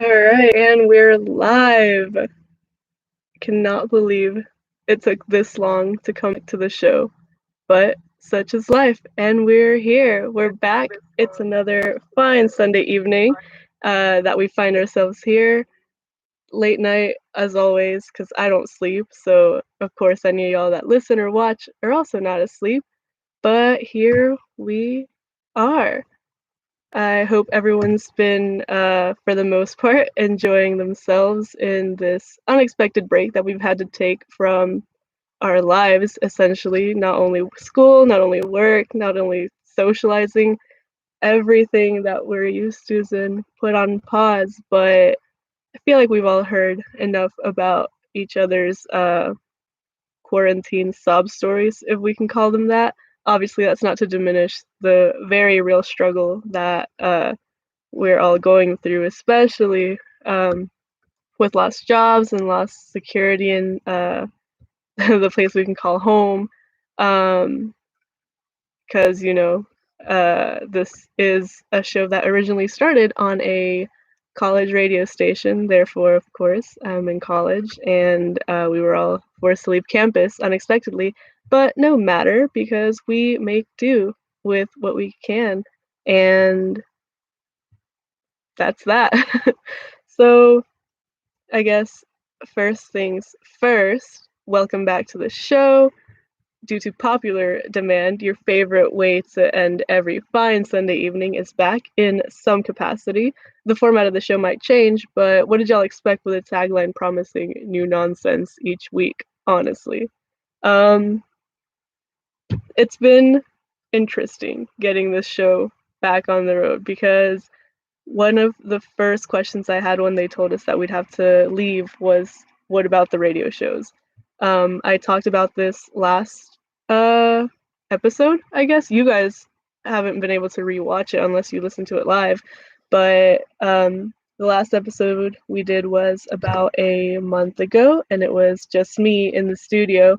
All right, and we're live. Cannot believe it took this long to come to the show, but such is life, and we're here. We're back. It's another fine Sunday evening that we find ourselves here. Late night, as always, because I don't sleep, so of course, any of y'all that listen or watch are also not asleep. But here we are. I hope everyone's been, for the most part, enjoying themselves in this unexpected break that we've had to take from our lives, essentially. Not only school, not only work, not only socializing, everything that we're used to is been put on pause. But I feel like we've all heard enough about each other's quarantine sob stories, if we can call them that. Obviously, that's not to diminish the very real struggle that we're all going through, especially with lost jobs and lost security in the place we can call home. Because, this is a show that originally started on a college radio station. Therefore, of course, I'm in college and we were all forced to leave campus unexpectedly. But no matter, because we make do with what we can. And that's that. So, I guess first things first, welcome back to the show. Due to popular demand, your favorite way to end every fine Sunday evening is back in some capacity. The format of the show might change, but what did y'all expect with a tagline promising new nonsense each week, honestly? Um, it's been interesting getting this show back on the road because one of the first questions I had when they told us that we'd have to leave was, what about the radio shows? I talked about this last uh, episode, I guess. You guys haven't been able to rewatch it unless you listen to it live. But the last episode we did was about a month ago, and it was just me in the studio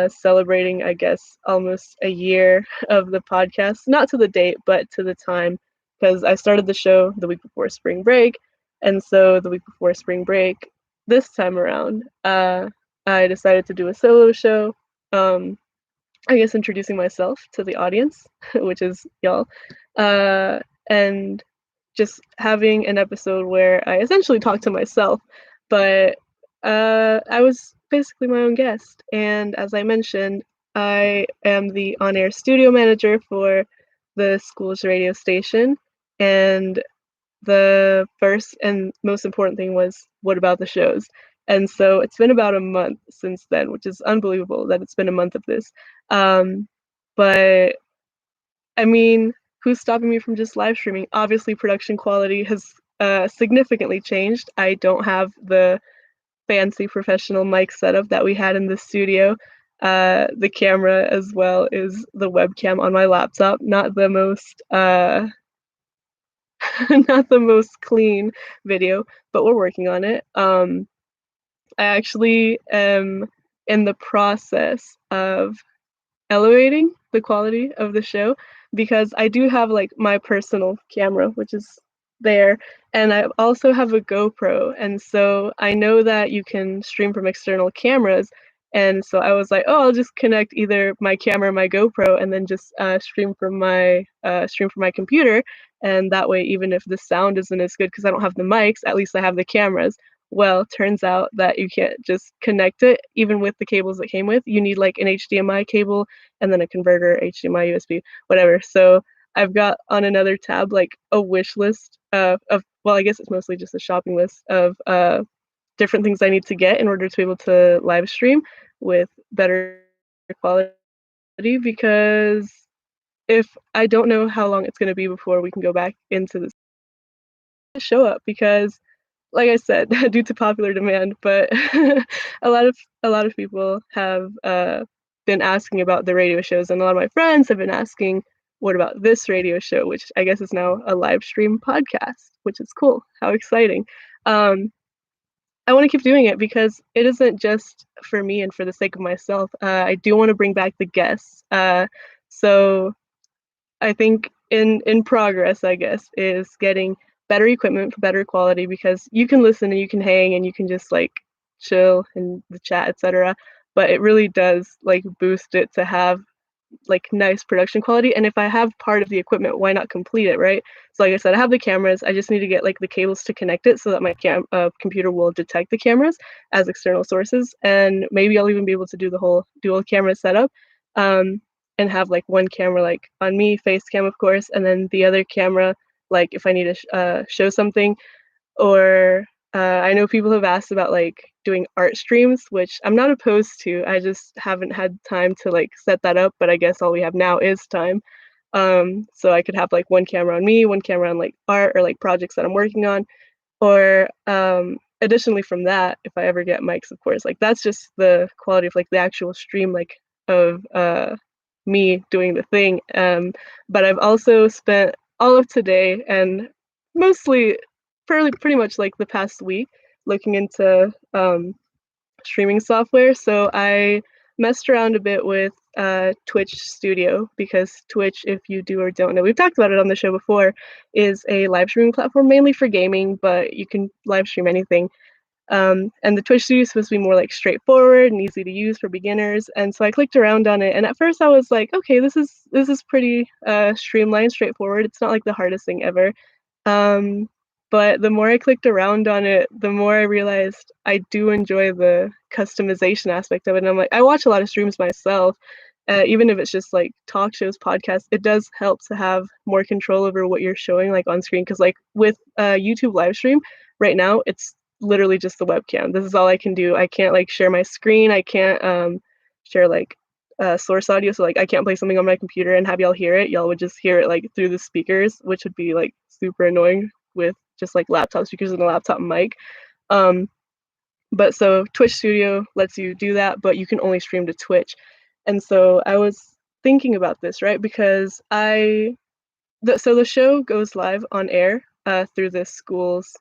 celebrating, I guess, almost a year of the podcast. Not to the date, but to the time, because I started the show the week before spring break, and so the week before spring break, this time around, I decided to do a solo show. I guess introducing myself to the audience, which is y'all, uh, and just having an episode where I essentially talk to myself, but I was basically my own guest. And as I mentioned, I am the on air studio manager for the school's radio station. And the first and most important thing was, what about the shows? And so it's been about a month since then, which is unbelievable that it's been a month of this. Um, but I mean, who's stopping me from just live streaming? Obviously, production quality has significantly changed. I don't have the fancy professional mic setup that we had in the studio. The camera as well is the webcam on my laptop, not the most not the most clean video, but we're working on it. I actually am in the process of elevating the quality of the show because I do have like my personal camera, which is there, and I also have a GoPro, and so I know that you can stream from external cameras. And so I was like, oh, I'll just connect either my camera or my GoPro, and then just stream from my computer. And that way, even if the sound isn't as good because I don't have the mics, at least I have the cameras. Well, turns out that you can't just connect it, even with the cables that came with. You need like an HDMI cable and then a converter, HDMI, USB, whatever. So I've got on another tab like a wish list of, well, I guess it's mostly just a shopping list of different things I need to get in order to be able to live stream with better quality, because if I don't know how long it's going to be before we can go back into this show up, because like I said, due to popular demand, but a lot of people have been asking about the radio shows, and a lot of my friends have been asking, what about this radio show, which I guess is now a live stream podcast, which is cool. How exciting. Um, I want to keep doing it because it isn't just for me and for the sake of myself. I do want to bring back the guests. So I think in progress, I guess, is getting better equipment for better quality, because you can listen and you can hang and you can just like chill in the chat, etc. But it really does like boost it to have like nice production quality. And if I have part of the equipment, why not complete it, right? So like I said, I have the cameras. I just need to get like the cables to connect it so that my computer will detect the cameras as external sources. And maybe I'll even be able to do the whole dual camera setup, and have like one camera like on me, face cam of course, and then the other camera like if I need to show something. Or I know people have asked about like doing art streams, which I'm not opposed to. I just haven't had time to like set that up, but I guess all we have now is time. So I could have like one camera on me, one camera on like art or like projects that I'm working on. Or additionally from that, if I ever get mics, of course, like that's just the quality of like the actual stream, like of me doing the thing. But I've also spent all of today and mostly pretty much like the past week looking into streaming software. So I messed around a bit with Twitch Studio, because Twitch, if you do or don't know, we've talked about it on the show before, is a live streaming platform mainly for gaming, but you can live stream anything. And the Twitch Studio is supposed to be more like straightforward and easy to use for beginners. And so I clicked around on it, and at first I was like, okay, this is pretty streamlined, straightforward. It's not like the hardest thing ever. Um, but the more I clicked around on it, the more I realized I do enjoy the customization aspect of it. And I'm like, I watch a lot of streams myself, even if it's just like talk shows, podcasts. It does help to have more control over what you're showing like on screen. Because like with YouTube live stream right now, it's literally just the webcam. This is all I can do. I can't like share my screen. I can't share like source audio. So like I can't play something on my computer and have y'all hear it. Y'all would just hear it like through the speakers, which would be like super annoying with just like laptop speakers and a laptop mic. But so Twitch Studio lets you do that, but you can only stream to Twitch. And so I was thinking about this, right? Because so the show goes live on air through this school's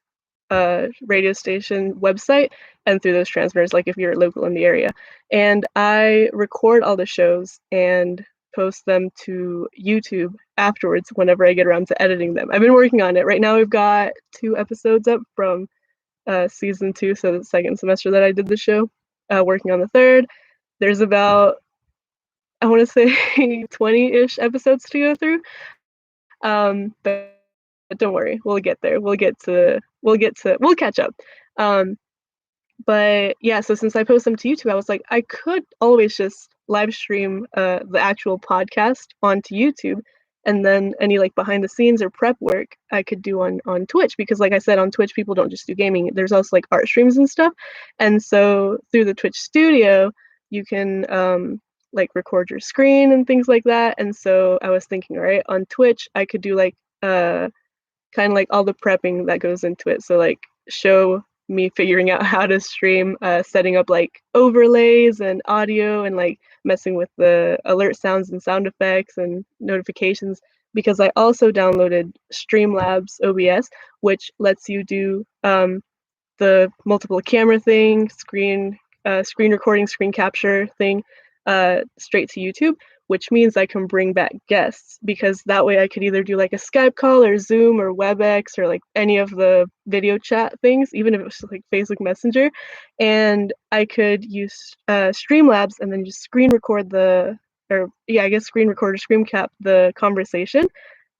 radio station website and through those transmitters, like if you're local in the area. And I record all the shows and post them to YouTube afterwards whenever I get around to editing them. I've been working on it. Right now we've got 2 episodes up from season 2, so the second semester that I did the show, working on the third. There's about, I want to say 20-ish episodes to go through. But don't worry, we'll get there. We'll catch up. But yeah, so since I post them to YouTube, I was like, I could always just live stream the actual podcast onto YouTube, and then any like behind the scenes or prep work I could do on Twitch, because like I said, on Twitch people don't just do gaming. There's also like art streams and stuff. And so through the Twitch Studio, you can like record your screen and things like that. And so I was thinking, all right, on Twitch I could do like kind of like all the prepping that goes into it. So like show me figuring out how to stream, setting up like overlays and audio, and like messing with the alert sounds and sound effects and notifications, because I also downloaded Streamlabs OBS, which lets you do the multiple camera thing, screen recording, screen capture thing, straight to YouTube, which means I can bring back guests, because that way I could either do like a Skype call or Zoom or WebEx or like any of the video chat things, even if it was like Facebook Messenger, and I could use Streamlabs and then just screen record screen record or screen cap the conversation,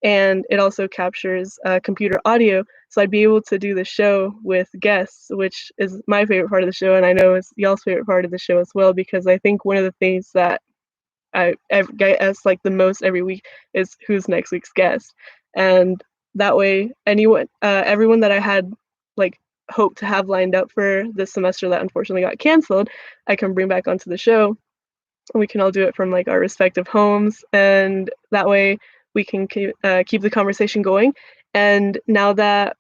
and it also captures computer audio. So I'd be able to do the show with guests, which is my favorite part of the show, and I know it's y'all's favorite part of the show as well, because I think one of the things that I ask like the most every week is who's next week's guest, and that way everyone that I had like hoped to have lined up for this semester that unfortunately got canceled, I can bring back onto the show, and we can all do it from like our respective homes, and that way we can keep the conversation going. And now that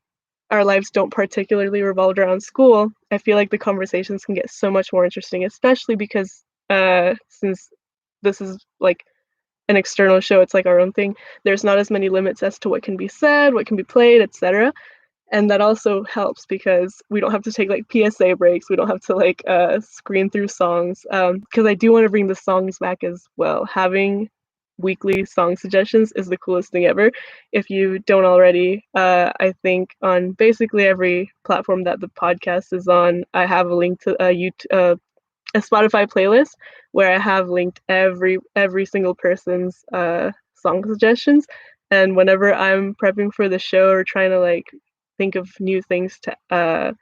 our lives don't particularly revolve around school, I feel like the conversations can get so much more interesting, especially because since this is like an external show, it's like our own thing, there's not as many limits as to what can be said, what can be played, etc. And that also helps because we don't have to take like PSA breaks, we don't have to like screen through songs, because I do want to bring the songs back as well. Having weekly song suggestions is the coolest thing ever. If you don't already, I think on basically every platform that the podcast is on, I have a link to a Spotify playlist where I have linked every single person's song suggestions. And whenever I'm prepping for the show or trying to like think of new things to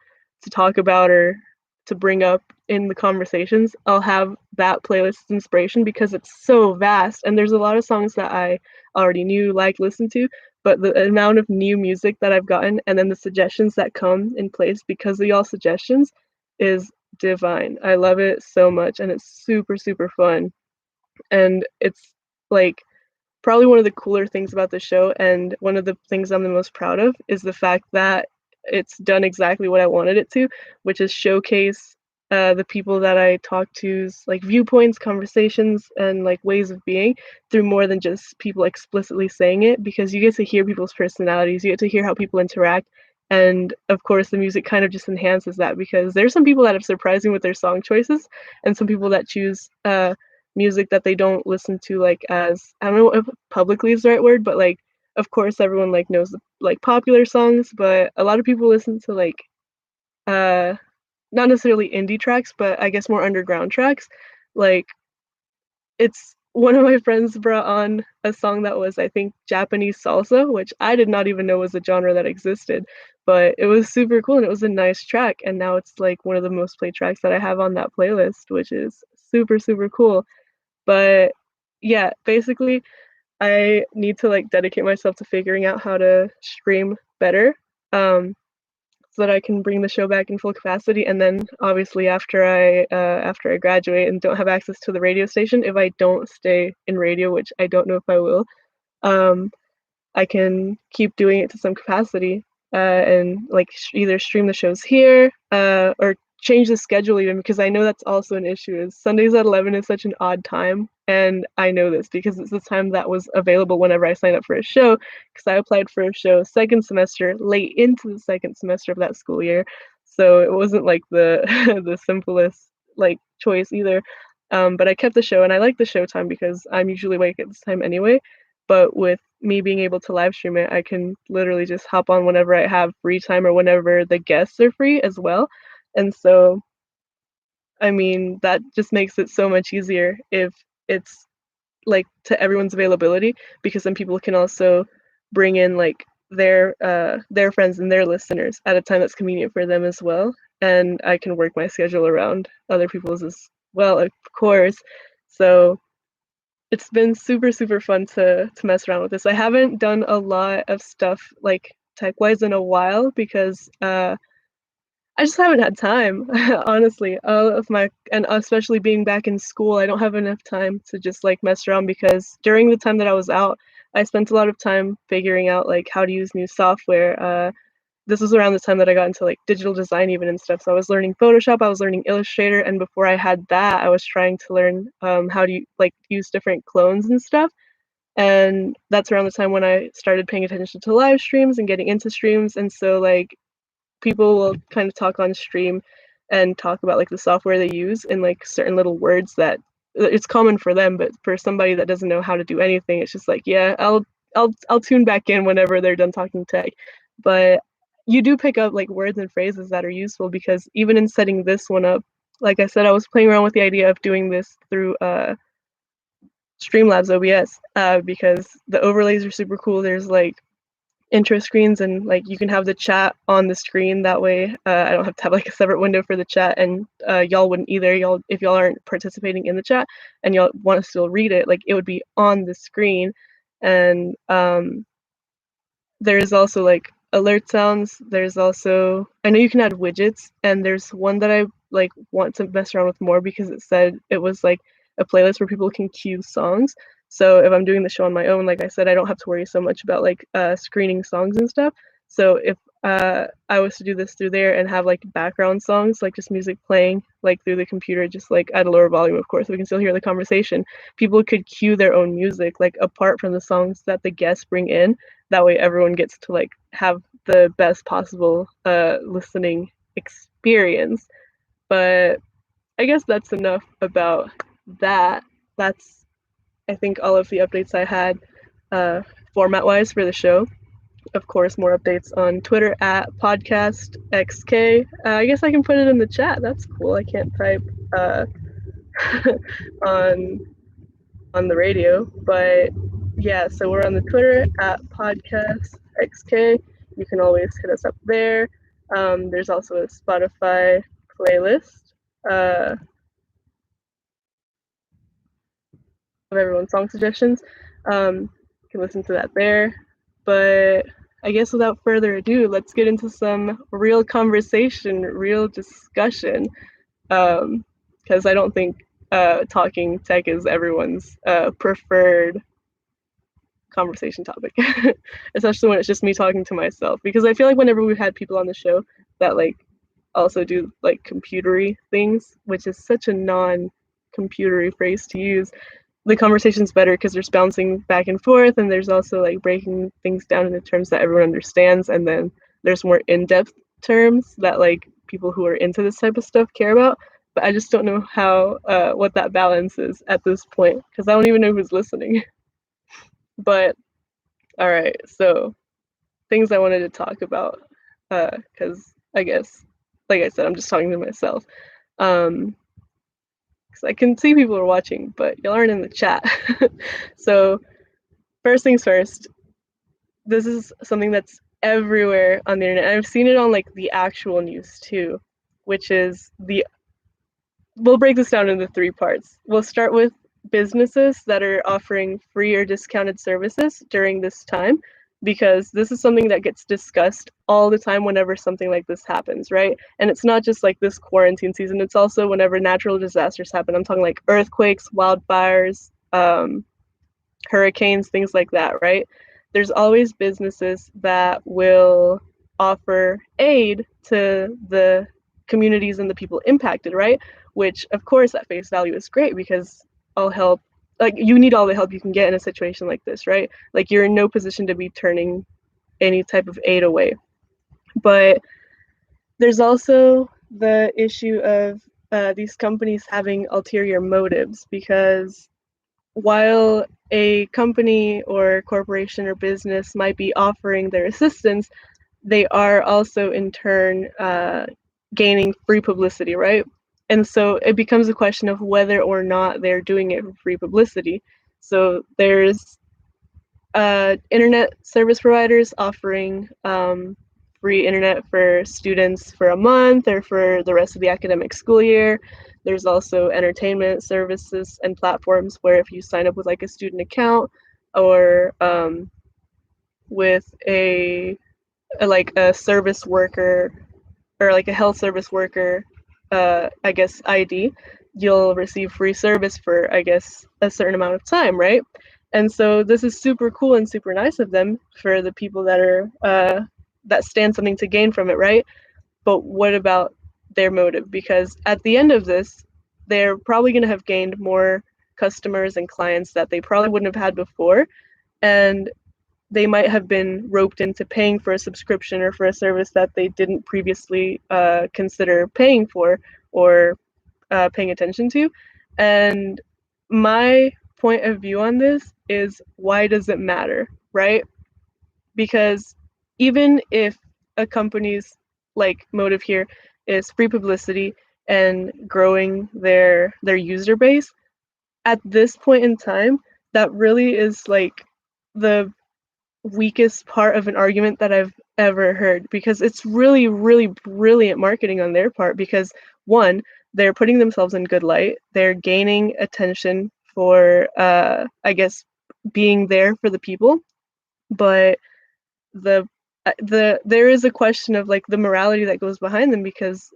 talk about or to bring up in the conversations, I'll have that playlist inspiration because it's so vast and there's a lot of songs that I already knew, like, listened to, but the amount of new music that I've gotten and then the suggestions that come in place because of y'all suggestions is divine. I love it so much and it's super, super fun. And it's like probably one of the cooler things about the show and one of the things I'm the most proud of is the fact that it's done exactly what I wanted it to, which is showcase the people that I talk to's like viewpoints, conversations, and like ways of being through more than just people explicitly saying it, because you get to hear people's personalities, you get to hear how people interact, and of course the music kind of just enhances that because there's some people that are surprising with their song choices, and some people that choose music that they don't listen to like as, I don't know if publicly is the right word, but like of course everyone like knows the like popular songs, but a lot of people listen to like uh not necessarily indie tracks, but I guess more underground tracks. Like it's one of my friends brought on a song that was, I think, Japanese salsa, which I did not even know was a genre that existed, but it was super cool and it was a nice track. And now it's like one of the most played tracks that I have on that playlist, which is super, super cool. But yeah, basically, I need to like dedicate myself to figuring out how to stream better, so that I can bring the show back in full capacity. And then obviously after I graduate and don't have access to the radio station, if I don't stay in radio, which I don't know if I will, um, I can keep doing it to some capacity and like either stream the shows here or change the schedule even, because I know that's also an issue is Sundays at 11 is such an odd time, and I know this because it's the time that was available whenever I signed up for a show, because I applied for a show second semester late into the second semester of that school year, so it wasn't like the the simplest like choice either, but I kept the show and I like the show time because I'm usually awake at this time anyway, but with me being able to live stream it, I can literally just hop on whenever I have free time or whenever the guests are free as well. And so, I mean, that just makes it so much easier if it's like to everyone's availability, because then people can also bring in like their friends and their listeners at a time that's convenient for them as well. And I can work my schedule around other people's as well, of course. So it's been super, super fun to mess around with this. I haven't done a lot of stuff like tech-wise in a while because I just haven't had time, honestly. Of my and especially being back in school, I don't have enough time to just like mess around because during the time that I was out, I spent a lot of time figuring out like how to use new software. This was around the time that I got into like digital design even and stuff. So I was learning Photoshop, I was learning Illustrator, and before I had that, I was trying to learn how to like use different clones and stuff. And that's around the time when I started paying attention to live streams and getting into streams. And so like people will kind of talk on stream and talk about like the software they use and like certain little words that it's common for them, but for somebody that doesn't know how to do anything, it's just like, yeah, I'll tune back in whenever they're done talking tech. But you do pick up like words and phrases that are useful because even in setting this one up, like I said, I was playing around with the idea of doing this through Streamlabs OBS because the overlays are super cool. There's like intro screens and like you can have the chat on the screen that way. I don't have to have like a separate window for the chat, and y'all wouldn't either. Y'all, if y'all aren't participating in the chat and y'all want to still read it, like it would be on the screen. And there's also like alert sounds. There's also, I know you can add widgets, and there's one that I like want to mess around with more because it said it was like a playlist where people can queue songs. So if I'm doing the show on my own, like I said, I don't have to worry so much about like screening songs and stuff. So if I was to do this through there and have like background songs, like just music playing like through the computer, just like at a lower volume, of course, we can still hear the conversation. People could cue their own music, like apart from the songs that the guests bring in. That way everyone gets to like have the best possible listening experience. But I guess that's enough about that. That's I think all of the updates I had format-wise for the show. Of course, more updates on Twitter at podKast. I guess I can put it in the chat. That's cool. I can't type on the radio, but yeah. So we're on the Twitter at podKast. You can always hit us up there. There's also a Spotify playlist of everyone's song suggestions. You can listen to that there. But I guess without further ado, let's get into some real conversation, real discussion. Because I don't think talking tech is everyone's preferred conversation topic, especially when it's just me talking to myself. Because I feel like whenever we've had people on the show that like also do like computery things, which is such a non-computery phrase to use, the conversation's better because there's bouncing back and forth, and there's also like breaking things down into terms that everyone understands, and then there's more in-depth terms that like people who are into this type of stuff care about. But I just don't know how what that balance is at this point because I don't even know who's listening. But all right, so things I wanted to talk about because I guess, like I said, I'm just talking to myself. Because I can see people are watching, but y'all aren't in the chat. So first things first, this is something that's everywhere on the internet. I've seen it on like the actual news too, which is we'll break this down into 3 parts. We'll start with businesses that are offering free or discounted services during this time, because this is something that gets discussed all the time whenever something like this happens, right? And it's not just like this quarantine season, it's also whenever natural disasters happen. I'm talking like earthquakes, wildfires, hurricanes, things like that, right? There's always businesses that will offer aid to the communities and the people impacted, right? Which, of course, at face value is great because all help, like you need all the help you can get in a situation like this, right? Like you're in no position to be turning any type of aid away. But there's also the issue of these companies having ulterior motives, because while a company or corporation or business might be offering their assistance, they are also in turn gaining free publicity, right? And so it becomes a question of whether or not they're doing it for free publicity. So there's internet service providers offering free internet for students for a month or for the rest of the academic school year. There's also entertainment services and platforms where if you sign up with like a student account or with like a service worker or like a health service worker, I guess ID, you'll receive free service for, I guess, a certain amount of time, right? And so this is super cool and super nice of them for the people that are that stand something to gain from it, right? But what about their motive? Because at the end of this, they're probably going to have gained more customers and clients that they probably wouldn't have had before, and they might have been roped into paying for a subscription or for a service that they didn't previously consider paying for or paying attention to. And my point of view on this is, why does it matter, right? Because even if a company's like motive here is free publicity and growing their user base, at this point in time, that really is like the weakest part of an argument that I've ever heard, because it's really, really brilliant marketing on their part. Because one, they're putting themselves in good light, they're gaining attention for I guess being there for the people, but there is a question of like the morality that goes behind them, because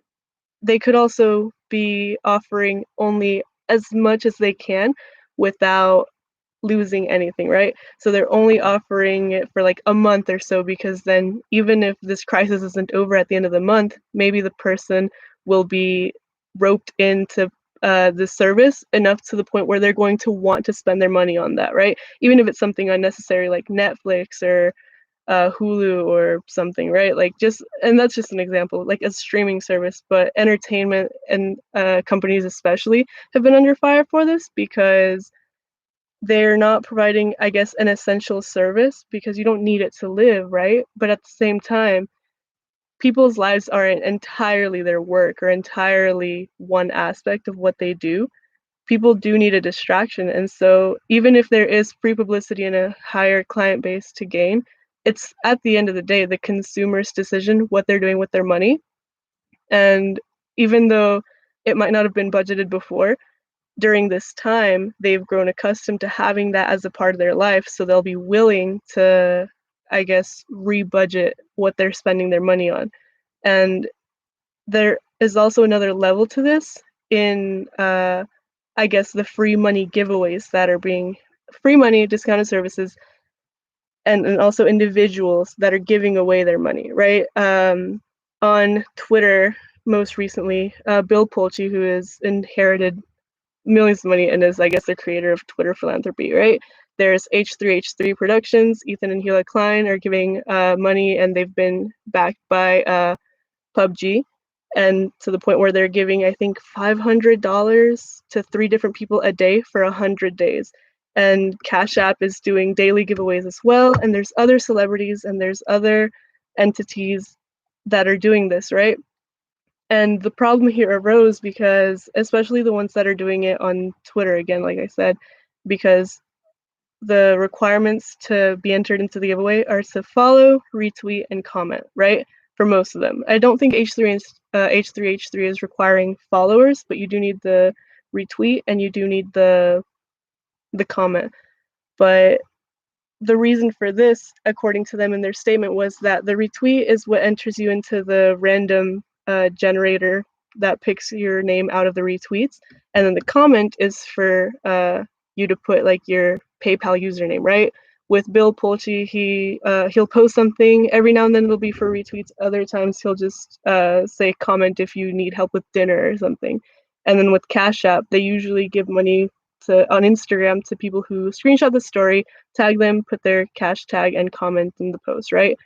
they could also be offering only as much as they can without losing anything, right? So they're only offering it for like a month or so, because then even if this crisis isn't over at the end of the month, maybe the person will be roped into the service enough to the point where they're going to want to spend their money on that, right? Even if it's something unnecessary like Netflix or Hulu or something, right? Like and that's just an example, like a streaming service. But entertainment and companies especially have been under fire for this, because they're not providing, I guess, an essential service because you don't need it to live, right? But at the same time, people's lives aren't entirely their work or entirely one aspect of what they do. People do need a distraction. And so even if there is free publicity and a higher client base to gain, it's at the end of the day the consumer's decision what they're doing with their money. And even though it might not have been budgeted before, during this time, they've grown accustomed to having that as a part of their life. So they'll be willing to, I guess, rebudget what they're spending their money on. And there is also another level to this in, I guess, the free money giveaways that are being free money, discounted services, and also individuals that are giving away their money, right? On Twitter, most recently, Bill Polchi, who has inherited millions of money and is, I guess, the creator of Twitter philanthropy, right? There's H3H3 Productions. Ethan and Hila Klein are giving money, and they've been backed by PUBG, and to the point where they're giving, I think, $500 to 3 different people a day for 100 days. And Cash App is doing daily giveaways as well. And there's other celebrities and there's other entities that are doing this, right? And the problem here arose because, especially the ones that are doing it on Twitter, again, like I said, because the requirements to be entered into the giveaway are to follow, retweet, and comment, right? For most of them. I don't think H3H3 is requiring followers, but you do need the retweet and you do need the comment. But the reason for this, according to them in their statement, was that the retweet is what enters you into the random generator that picks your name out of the retweets, and then the comment is for you to put like your PayPal username, right? With Bill Polchi, he'll post something every now and then. It'll be for retweets. Other times he'll just say comment if you need help with dinner or something. And then with Cash App, they usually give money on Instagram to people who screenshot the story, tag them, put their cash tag, and comment in the post, right?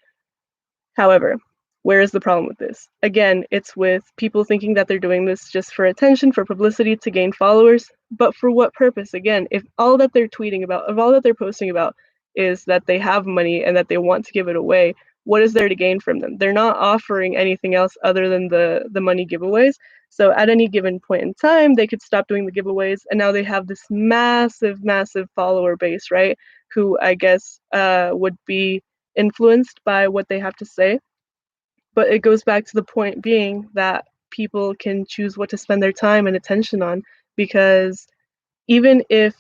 However, where is the problem with this? Again, it's with people thinking that they're doing this just for attention, for publicity, to gain followers. But for what purpose? Again, if all that they're tweeting about, if all that they're posting about is that they have money and that they want to give it away, what is there to gain from them? They're not offering anything else other than the money giveaways. So at any given point in time, they could stop doing the giveaways, and now they have this massive, massive follower base, right? Who I guess would be influenced by what they have to say. But it goes back to the point being that people can choose what to spend their time and attention on, because even if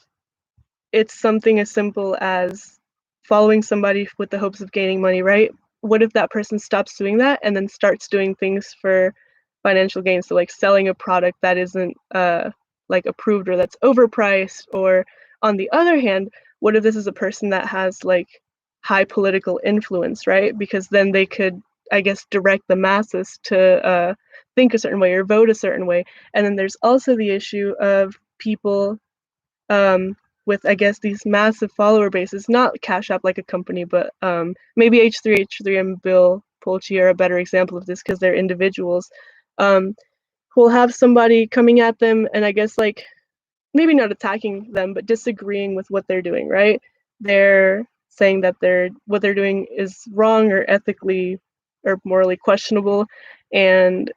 it's something as simple as following somebody with the hopes of gaining money, right? What if that person stops doing that and then starts doing things for financial gain? So like selling a product that isn't like approved or that's overpriced. Or on the other hand, what if this is a person that has like high political influence, right? Because then they could, I guess, direct the masses to think a certain way or vote a certain way. And then there's also the issue of people um, with, I guess, these massive follower bases, not Cash App like a company, but maybe H3H3 and Bill Polchi are a better example of this because they're individuals um, who will have somebody coming at them and I guess like maybe not attacking them, but disagreeing with what they're doing, right? They're saying that what they're doing is wrong or ethically or morally questionable. And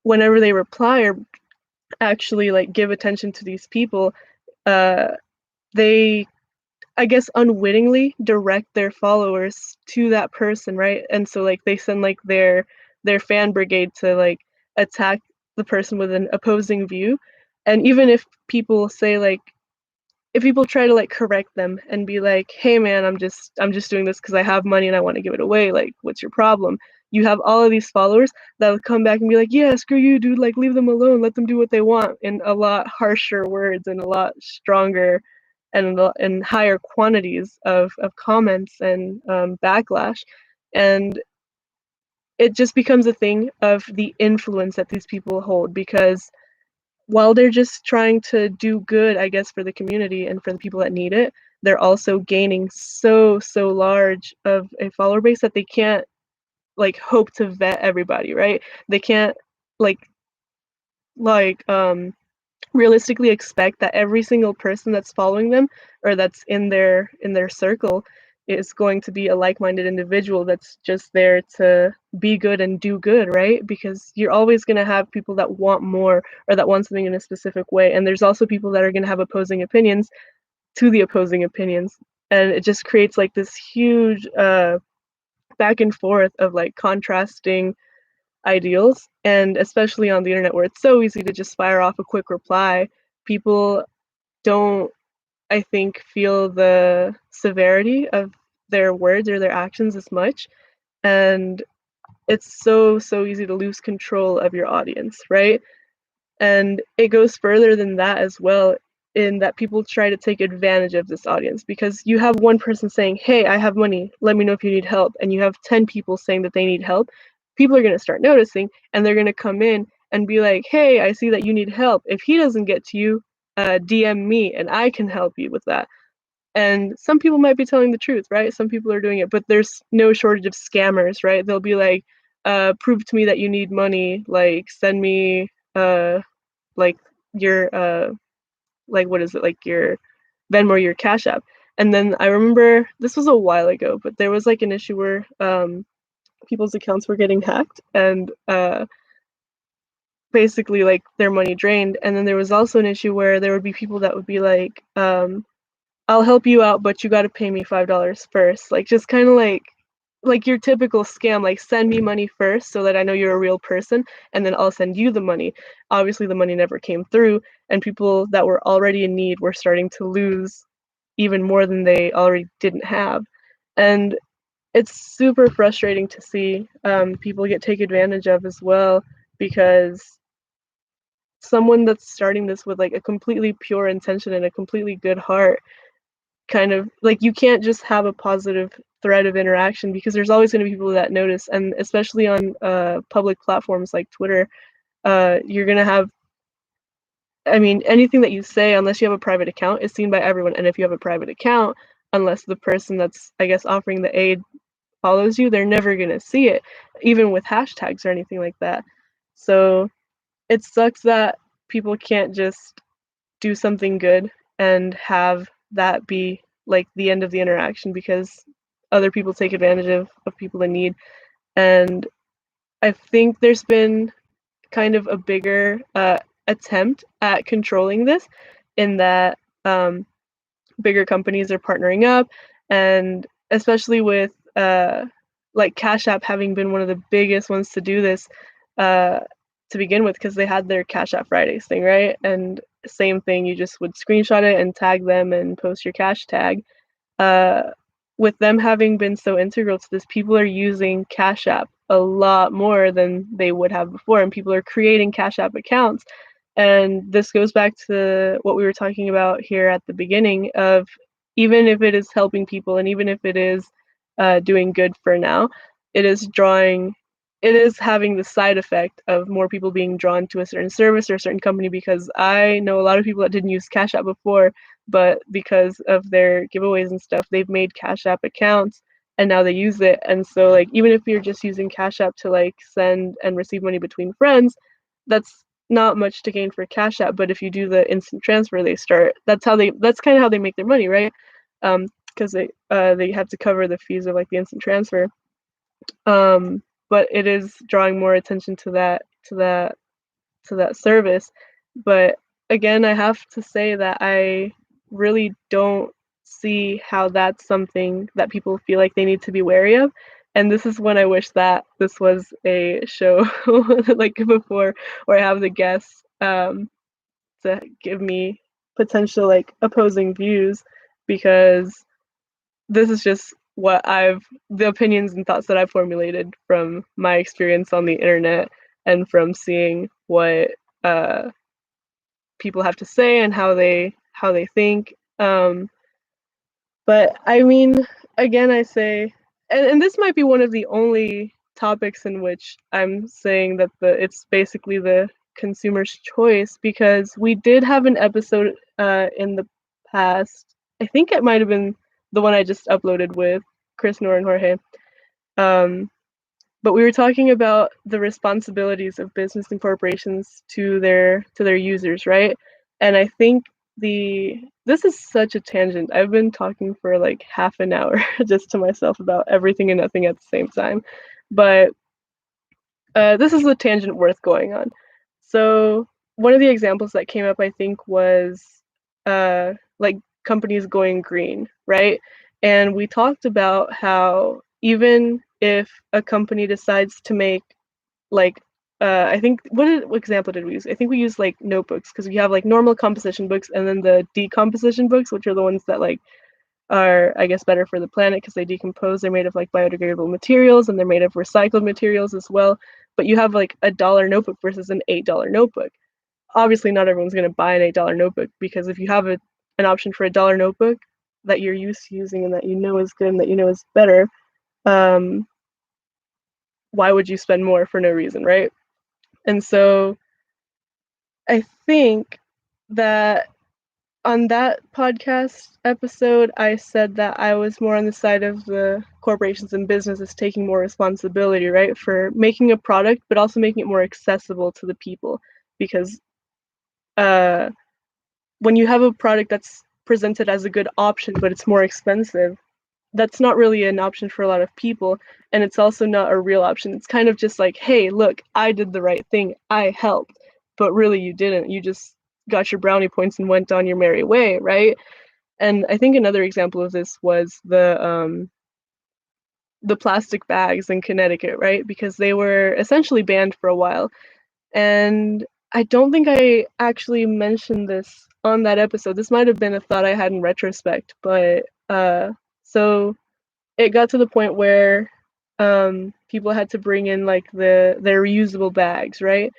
whenever they reply or actually like give attention to these people, uh, they, I guess, unwittingly direct their followers to that person, right? And so like they send like their fan brigade to like attack the person with an opposing view. And even if people say like, if people try to like correct them and be like, hey man, I'm just doing this because I have money and I want to give it away, like what's your problem? You have all of these followers that will come back and be like, yeah, screw you, dude, like leave them alone, let them do what they want, in a lot harsher words and a lot stronger and higher quantities of comments and backlash. And it just becomes a thing of the influence that these people hold, because while they're just trying to do good, I guess, for the community and for the people that need it, they're also gaining so large of a follower base that they can't like hope to vet everybody, right? They can't like realistically expect that every single person that's following them or that's in their circle is going to be a like-minded individual that's just there to be good and do good, right? Because you're always going to have people that want more or that want something in a specific way, and there's also people that are going to have opposing opinions to the opposing opinions, and it just creates like this huge back and forth of like contrasting ideals. And especially on the internet where it's so easy to just fire off a quick reply, people don't, I think, feel the severity of their words or their actions as much. And it's so easy to lose control of your audience, right? And it goes further than that as well, in that people try to take advantage of this audience, because you have one person saying, hey, I have money, let me know if you need help, and you have 10 people saying that they need help. People are going to start noticing, and they're going to come in and be like, hey, I see that you need help. If he doesn't get to you, DM me and I can help you with that. And some people might be telling the truth, right? Some people are doing it, but there's no shortage of scammers, right? They'll be like, prove to me that you need money, like send me like your like what is it, like your Venmo or your Cash App. And then I remember this was a while ago, but there was like an issue where people's accounts were getting hacked and basically like their money drained. And then there was also an issue where there would be people that would be like, I'll help you out, but you got to pay me $5 first. Like just kind of like your typical scam, like send me money first so that I know you're a real person, and then I'll send you the money. Obviously, the money never came through, and people that were already in need were starting to lose even more than they already didn't have. And it's super frustrating to see people get taken advantage of as well, because someone that's starting this with like a completely pure intention and a completely good heart, kind of like, you can't just have a positive thread of interaction, because there's always going to be people that notice. And especially on public platforms like Twitter, you're going to have, I mean, anything that you say, unless you have a private account, is seen by everyone. And if you have a private account, unless the person that's, I guess, offering the aid follows you, they're never going to see it, even with hashtags or anything like that. So it sucks that people can't just do something good and have that be like the end of the interaction, because other people take advantage of people in need. And I think there's been kind of a bigger attempt at controlling this, in that bigger companies are partnering up, and especially with like Cash App having been one of the biggest ones to do this uh, to begin with, because they had their Cash App Fridays thing, right? And same thing, you just would screenshot it and tag them and post your cash tag. Uh, with them having been so integral to this, people are using Cash App a lot more than they would have before, and people are creating Cash App accounts. And this goes back to what we were talking about here at the beginning of, even if it is helping people and even if it is doing good for now, it is drawing, it is having the side effect of more people being drawn to a certain service or a certain company, because I know a lot of people that didn't use Cash App before, but because of their giveaways and stuff, they've made Cash App accounts and now they use it. And so like, even if you're just using Cash App to like send and receive money between friends, that's not much to gain for Cash App. But if you do the instant transfer, that's kind of how they make their money, right? Because they have to cover the fees of like the instant transfer. But it is drawing more attention to that service. But again, I have to say that I really don't see how that's something that people feel like they need to be wary of. And this is when I wish that this was a show like before, where I have the guests to give me potential like opposing views, because this is just the opinions and thoughts that I've formulated from my experience on the internet and from seeing what uh, people have to say and how they think. But I mean, again, I say, and this might be one of the only topics in which I'm saying that it's basically the consumer's choice, because we did have an episode in the past. I think it might have been the one I just uploaded with Chris, Nora, and Jorge. But we were talking about the responsibilities of business and corporations to their users, right? And I think this is such a tangent. I've been talking for like half an hour just to myself about everything and nothing at the same time. But this is a tangent worth going on. So one of the examples that came up, I think, was like companies going green, right? And we talked about how even if a company decides to make like I think what example did we use? I think we used like notebooks because we have like normal composition books and then the decomposition books, which are the ones that like are, I guess, better for the planet because they decompose. They're made of like biodegradable materials and they're made of recycled materials as well. But you have like $1 notebook versus an $8 notebook. Obviously, not everyone's going to buy an $8 notebook because if you have an option for $1 notebook that you're used to using and that you know is good and that you know is better, why would you spend more for no reason, right? And so I think that on that podcast episode, I said that I was more on the side of the corporations and businesses taking more responsibility, right, for making a product, but also making it more accessible to the people. Because when you have a product that's presented as a good option, but it's more expensive, that's not really an option for a lot of people. And it's also not a real option. It's kind of just like, hey, look, I did the right thing. I helped. But really, you didn't. You just got your brownie points and went on your merry way, right? And I think another example of this was the plastic bags in Connecticut, right? Because they were essentially banned for a while. And I don't think I actually mentioned this on that episode. This might have been a thought I had in retrospect, but so it got to the point where people had to bring in like their reusable bags, right?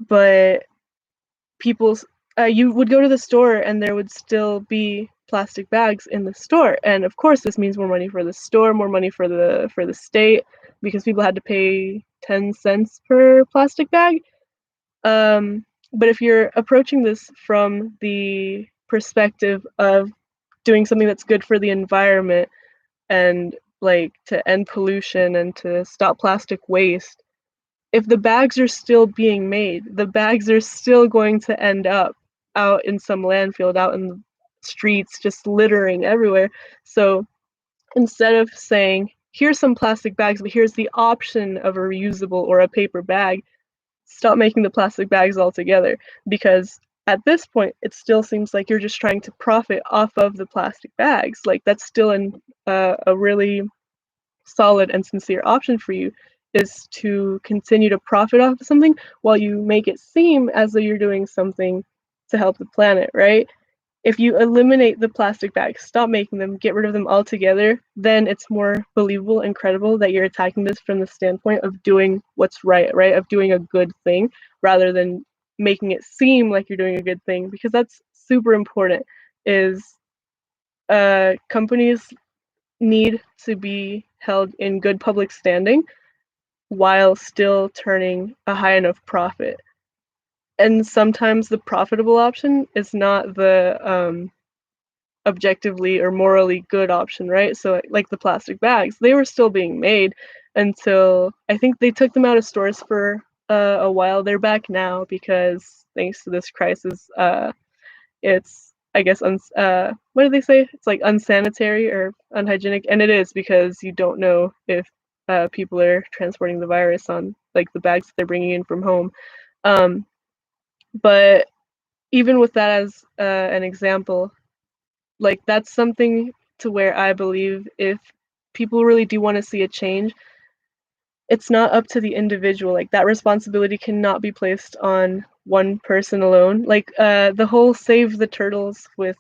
But people's you would go to the store and there would still be plastic bags in the store, and of course this means more money for the store, more money for the state, because people had to pay 10 cents per plastic bag. But if you're approaching this from the perspective of doing something that's good for the environment and like to end pollution and to stop plastic waste, if the bags are still being made, the bags are still going to end up out in some landfill, out in the streets, just littering everywhere. So instead of saying, here's some plastic bags, but here's the option of a reusable or a paper bag, stop making the plastic bags altogether. Because at this point, it still seems like you're just trying to profit off of the plastic bags. Like that's still a really solid and sincere option for you, is to continue to profit off of something while you make it seem as though you're doing something to help the planet, right? If you eliminate the plastic bags, stop making them, get rid of them altogether, then it's more believable and credible that you're attacking this from the standpoint of doing what's right, right? Of doing a good thing rather than making it seem like you're doing a good thing, because that's super important. Is companies need to be held in good public standing while still turning a high enough profit. And sometimes the profitable option is not the objectively or morally good option, right? So like the plastic bags, they were still being made until I think they took them out of stores for a while. They're back now because thanks to this crisis, it's, I guess, what do they say? It's like unsanitary or unhygienic, and it is because you don't know if people are transporting the virus on like the bags that they're bringing in from home. But even with that as an example, like that's something to where I believe if people really do want to see a change, it's not up to the individual. Like that responsibility cannot be placed on one person alone. Like the whole save the turtles with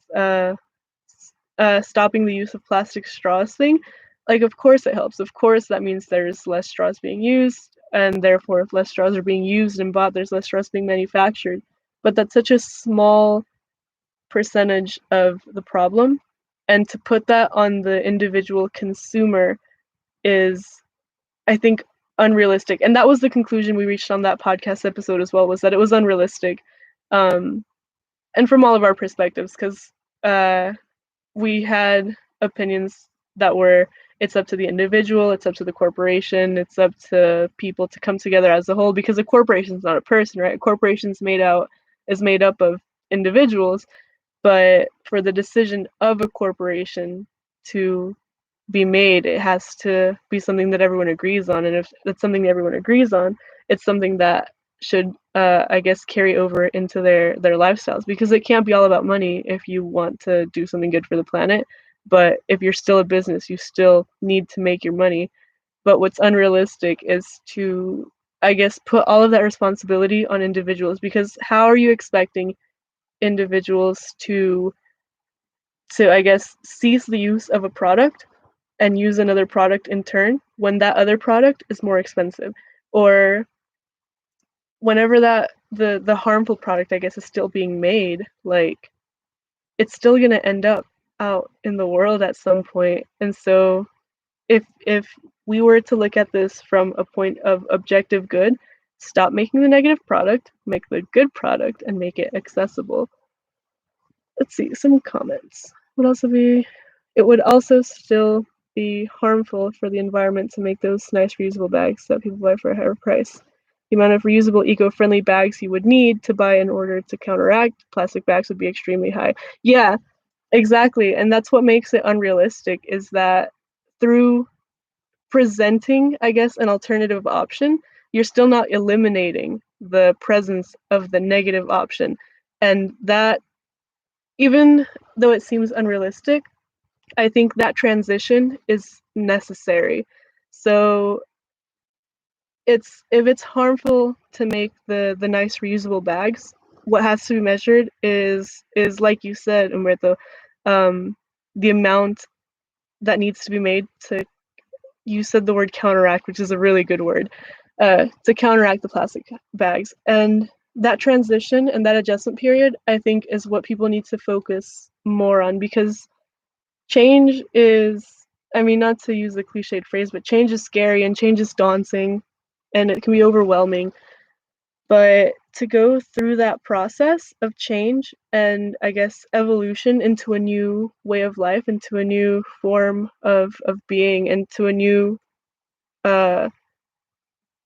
stopping the use of plastic straws thing, like of course it helps. Of course that means there's less straws being used, and therefore if less straws are being used and bought, there's less straws being manufactured. But that's such a small percentage of the problem, and to put that on the individual consumer is, I think, unrealistic. And that was the conclusion we reached on that podcast episode as well, was that it was unrealistic. And from all of our perspectives, because we had opinions that were, it's up to the individual, it's up to the corporation, it's up to people to come together as a whole, because a corporation is not a person, right? A corporation's made out is made up of individuals, but for the decision of a corporation to be made, it has to be something that everyone agrees on. And if it's something that everyone agrees on, it's something that should, I guess, carry over into their lifestyles, because it can't be all about money if you want to do something good for the planet. But if you're still a business, you still need to make your money. But what's unrealistic is to, I guess, put all of that responsibility on individuals, because how are you expecting individuals to, I guess, cease the use of a product and use another product in turn when that other product is more expensive, or whenever that the harmful product, I guess, is still being made, like, it's still going to end up out in the world at some point. And so if we were to look at this from a point of objective good, stop making the negative product, make the good product, and make it accessible. Let's see some comments. What else would be? It would also still be harmful for the environment to make those nice reusable bags that people buy for a higher price. The amount of reusable, eco-friendly bags you would need to buy in order to counteract plastic bags would be extremely high. Yeah, exactly. And that's what makes it unrealistic, is that through presenting, I guess, an alternative option, you're still not eliminating the presence of the negative option. And that, even though it seems unrealistic, I think that transition is necessary. So if it's harmful to make the nice reusable bags, what has to be measured is like you said, Umberto, the amount that needs to be made to, you said the word counteract, which is a really good word, to counteract the plastic bags. And that transition and that adjustment period, I think, is what people need to focus more on, because change is, I mean, not to use a cliched phrase, but change is scary and change is daunting and it can be overwhelming. But to go through that process of change and, I guess, evolution into a new way of life, into a new form of being, uh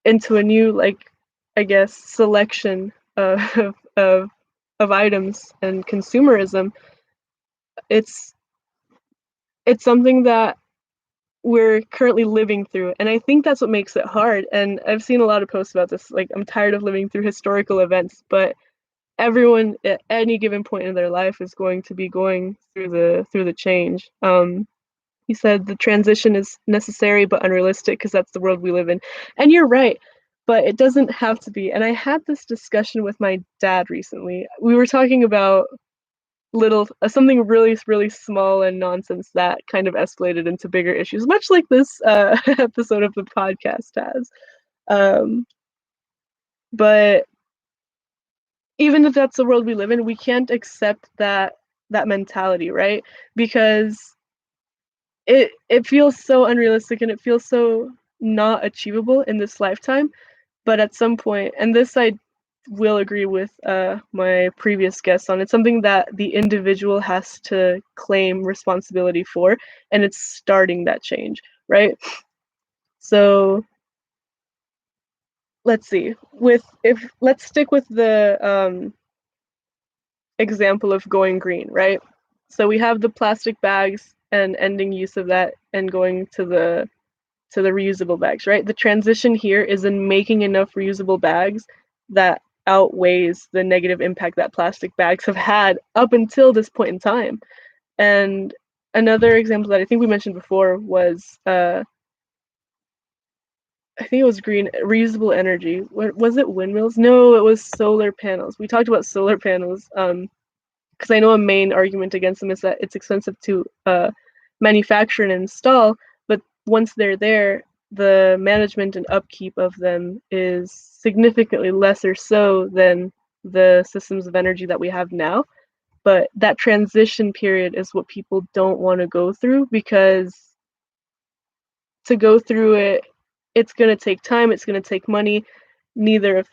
into a new, like, I guess, selection of of items and consumerism, it's it's something that we're currently living through. And I think that's what makes it hard. And I've seen a lot of posts about this, like, I'm tired of living through historical events, but everyone at any given point in their life is going to be going through the change. He said the transition is necessary but unrealistic because that's the world we live in. And you're right, but it doesn't have to be. And I had this discussion with my dad recently. We were talking about little something really, really small and nonsense that kind of escalated into bigger issues, much like this episode of the podcast has. Um, but even if that's the world we live in, we can't accept that mentality, right? Because it feels so unrealistic and it feels so not achievable in this lifetime. But at some point, and this I will agree with my previous guest on, it's something that the individual has to claim responsibility for, and it's starting that change, right? So let's see. Let's stick with the example of going green, right? So we have the plastic bags and ending use of that and going to the reusable bags, right? The transition here is in making enough reusable bags that outweighs the negative impact that plastic bags have had up until this point in time. And another example that I think we mentioned before was I think it was green reusable energy. What was it? Windmills? No, it was solar panels. We talked about solar panels because I know a main argument against them is that it's expensive to manufacture and install, but once they're there, the management and upkeep of them is significantly lesser so than the systems of energy that we have now. But that transition period is what people don't want to go through, because to go through it, it's going to take time, it's going to take money. Neither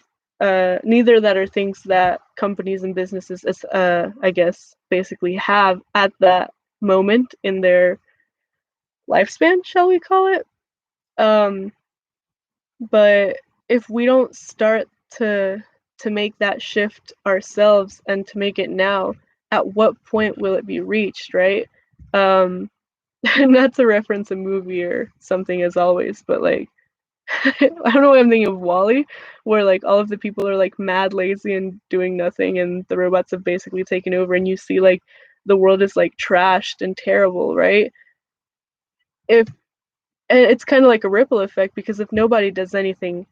that are things that companies and businesses, I guess, basically have at that moment in their lifespan, shall we call it? But if we don't start to to make that shift ourselves and to make it now, at what point will it be reached, right? Not to reference a movie or something as always, but like I don't know why I'm thinking of Wall-E, where like all of the people are like mad lazy and doing nothing, and the robots have basically taken over, and you see like the world is like trashed and terrible, right? If And it's kind of like a ripple effect, because if nobody does anything,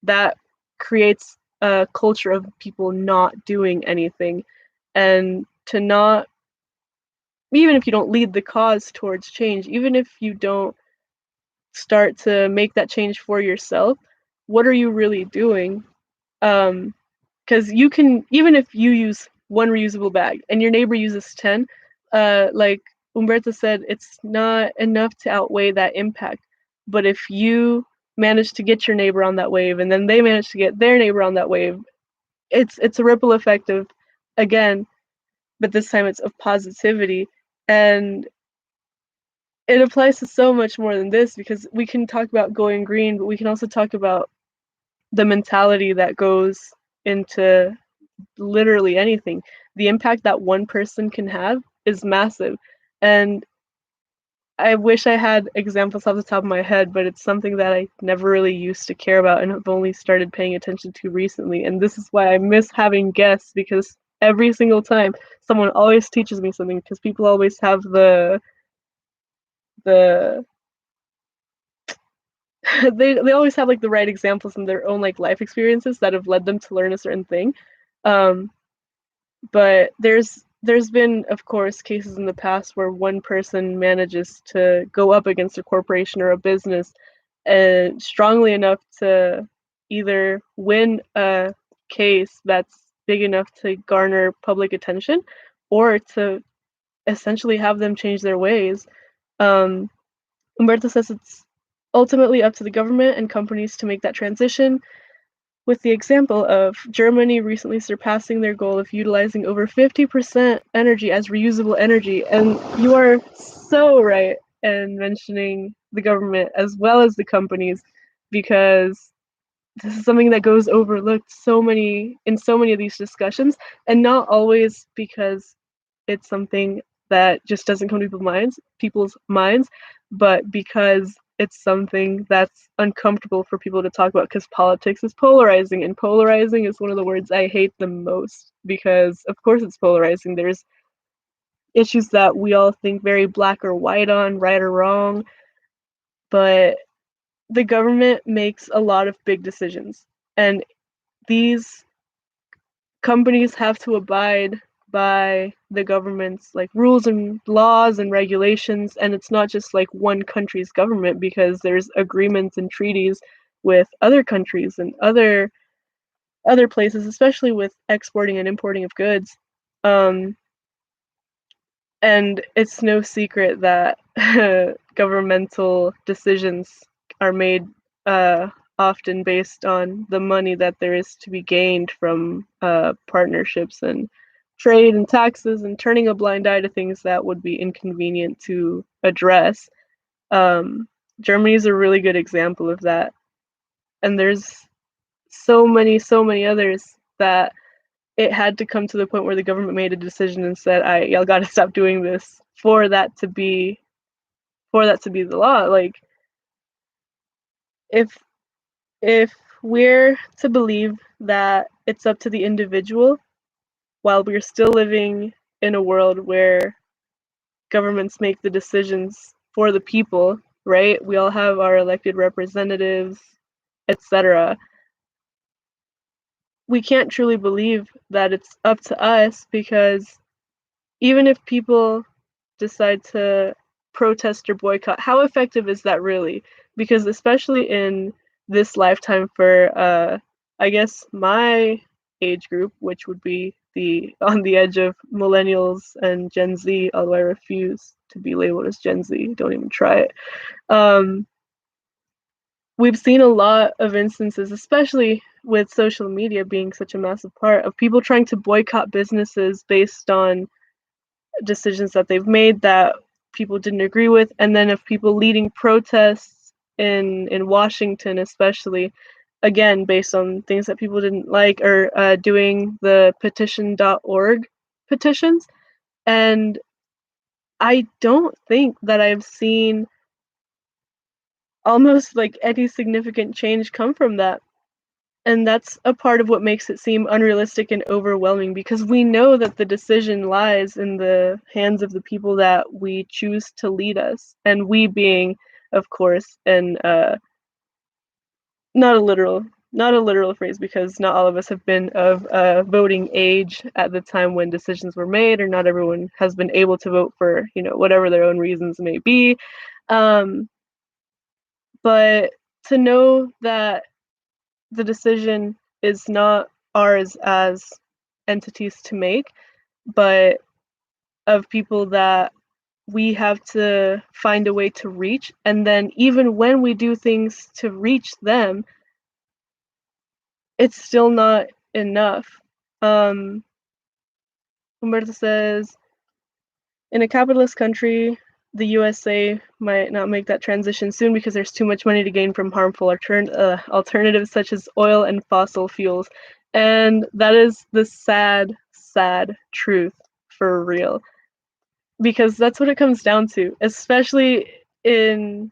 that creates a culture of people not doing anything, and to not, even if you don't lead the cause towards change, even if you don't start to make that change for yourself, what are you really doing? Because you can, even if you use one reusable bag and your neighbor uses 10, like Umberto said, it's not enough to outweigh that impact. But if you manage to get your neighbor on that wave, and then they manage to get their neighbor on that wave, it's a ripple effect of, again, but this time it's of positivity. And it applies to so much more than this, because we can talk about going green, but we can also talk about the mentality that goes into literally anything. The impact that one person can have is massive. And I wish I had examples off the top of my head, but it's something that I never really used to care about and have only started paying attention to recently. And this is why I miss having guests, because every single time someone always teaches me something, because people always have the they always have like the right examples in their own like life experiences that have led them to learn a certain thing. Um, but there's been, of course, cases in the past where one person manages to go up against a corporation or a business strongly enough to either win a case that's big enough to garner public attention, or to essentially have them change their ways. Um, Umberto says it's ultimately up to the government and companies to make that transition, with the example of Germany recently surpassing their goal of utilizing over 50% energy as reusable energy. And you are so right in mentioning the government as well as the companies, because this is something that goes overlooked in so many of these discussions, and not always because it's something that just doesn't come to people's minds, but because it's something that's uncomfortable for people to talk about, because politics is polarizing, and polarizing is one of the words I hate the most, because of course it's polarizing. There's issues that we all think very black or white on, right or wrong, but the government makes a lot of big decisions, and these companies have to abide by the government's like rules and laws and regulations. And it's not just like one country's government, because there's agreements and treaties with other countries and other places, especially with exporting and importing of goods. um, and it's no secret that governmental decisions are made often based on the money that there is to be gained from partnerships and trade and taxes, and turning a blind eye to things that would be inconvenient to address. Um, Germany is a really good example of that. And there's so many others that it had to come to the point where the government made a decision and said, y'all gotta stop doing this for that to be the law. Like, if if we're to believe that it's up to the individual, while we're still living in a world where governments make the decisions for the people, right? We all have our elected representatives, etc. We can't truly believe that it's up to us, because even if people decide to protest or boycott, how effective is that really? Because especially in this lifetime for I guess my age group, which would be the on the edge of millennials and Gen Z, although I refuse to be labeled as Gen Z, don't even try it. Um, we've seen a lot of instances, especially with social media being such a massive part, of people trying to boycott businesses based on decisions that they've made that people didn't agree with, and then of people leading protests in Washington especially, again, based on things that people didn't like, or doing the petition.org petitions. And I don't think that I've seen almost like any significant change come from that. And that's a part of what makes it seem unrealistic and overwhelming, because we know that the decision lies in the hands of the people that we choose to lead us. And we being, of course, and not a literal phrase, because not all of us have been of voting age at the time when decisions were made, or not everyone has been able to vote for, whatever their own reasons may be. But to know that the decision is not ours as entities to make, but of people that we have to find a way to reach. And then even when we do things to reach them, it's still not enough. Humberto says, in a capitalist country, the USA might not make that transition soon because there's too much money to gain from harmful alternatives such as oil and fossil fuels. And that is the sad, sad truth, for real. Because that's what it comes down to, especially in